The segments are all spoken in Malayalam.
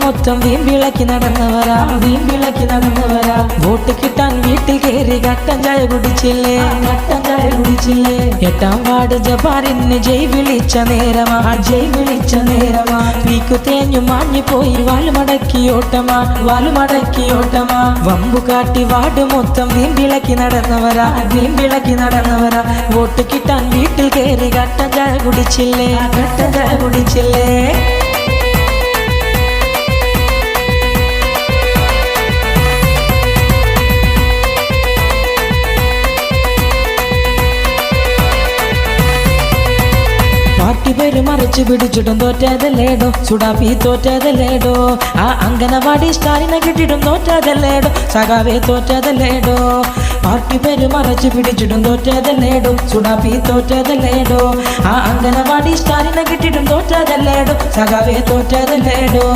മൊത്തം വീമ്പിളക്കി നടന്നവരാ വോട്ട് കിട്ടാൻ വീട്ടിൽ കയറി കട്ടൻ ചായ കുടിച്ചില്ലേ 8ാം വാർഡ് ജബ്ബാറിന് ജയ് വിളിച്ച നേരമാ പീക്കു തേഞ്ഞു മാഞ്ഞു പോയി വാലുമടക്കി ഓട്ടമാ വമ്പു കാട്ടി വാർഡ് മൊത്തം വീമ്പിളക്കി നടന്നവരാ വോട്ട് കിട്ടാൻ വീട്ടിൽ കയറി കട്ടൻ ചായ കുടിച്ചില്ലേ പാർട്ടി പേര് മറിച്ച് പിടിച്ചിട്ടും തോറ്റതല്ലേടോ സുഡാപ്പി തോറ്റതല്ലേടോ ആ അംഗനവാടി സ്റ്റാലിനെ കിട്ടിയിട്ടും തോറ്റതല്ലേടോ സഖാവേ തോറ്റതല്ലേടോ പാർട്ടി പേര് മറിച്ച് പിടിച്ചിട്ടും തോറ്റതല്ലേടോ സുഡാപ്പി തോറ്റതല്ലേടോ ആ അംഗനവാടി സ്റ്റാലിനെ കിട്ടിയിട്ടും തോറ്റതല്ലേടോ സഖാവേ തോറ്റതല്ലേടോ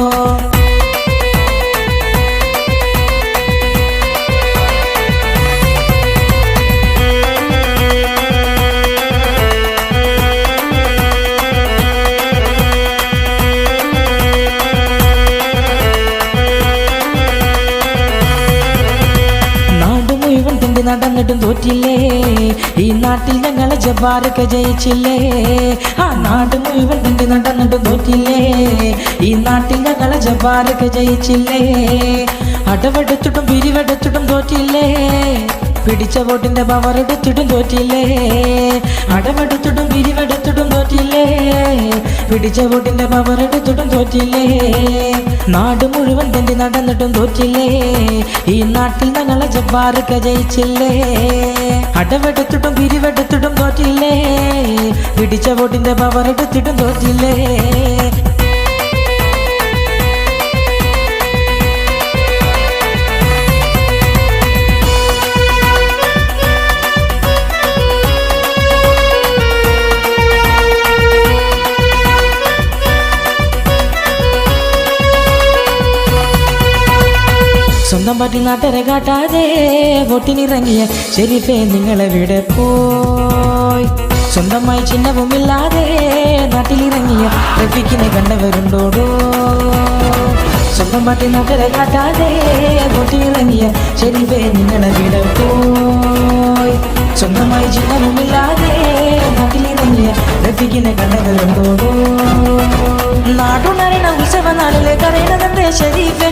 നടന്നിട്ടും തോറ്റില്ലേ ഈ നാട്ടിൽ ഞങ്ങളെ ജബ്ബാറൊക്കെ ജയിച്ചില്ലേ ആ നാട് മുഴുവൻ തണ്ടി നടന്നിട്ടും തോറ്റില്ലേ ഈ നാട്ടിൽ ഞങ്ങളെ ജബ്ബാറൊക്കെ ജയിച്ചില്ലേ അടവെടുത്തിട്ടും പിരിവെടുത്തിട്ടും തോറ്റില്ലേ പിടിച്ച വോട്ടിന്റെ പവർ എടുത്തിട്ടും തോറ്റില്ലേ അടവെടുത്തിട്ടും പിരിവെടുത്തിട്ടും തോറ്റില്ലേ പിടിച്ച വോട്ടിന്റെ പവർ എടുത്തിട്ടും തോറ്റില്ലേ നാട് മുഴുവൻ തണ്ടി നടന്നിട്ടും തോറ്റില്ലേ ഈ നാട്ടിൽ ഞങ്ങളെ ജബ്ബാറൊക്കെ ജയിച്ചില്ലേ അടവെടുത്തിട്ടും പിരിവെടുത്തിട്ടും തോറ്റില്ലേ പിടിച്ച വോട്ടിന്റെ പവർ എടുത്തിട്ടും തോറ്റില്ലേ സ്വന്തം പാർട്ടി നാട്ടരെ കാട്ടാതെ വോട്ടിനിറങ്ങിയ ഷെരീഫേ നിങ്ങളെവിടെ പോയി സ്വന്തമായി ചിഹ്നവുമില്ലാതെ നാട്ടിലിറങ്ങിയ റഫീഖിനെ കണ്ടവരുണ്ടോടോ സ്വന്തം പാർട്ടി നാട്ടരെ കാട്ടാതെ വോട്ടിനിറങ്ങിയ ഷെരീഫേ നിങ്ങളെവിടെ പോയി സ്വന്തമായി ചിഹ്നവുമില്ലാതെ നാട്ടിലിറങ്ങിയ റഫീഖിനെ കണ്ടവരുണ്ടോടോ നാടുണരണ ഉത്സവ നാളിലെ കരയണതന്റെ ഷെരീഫേ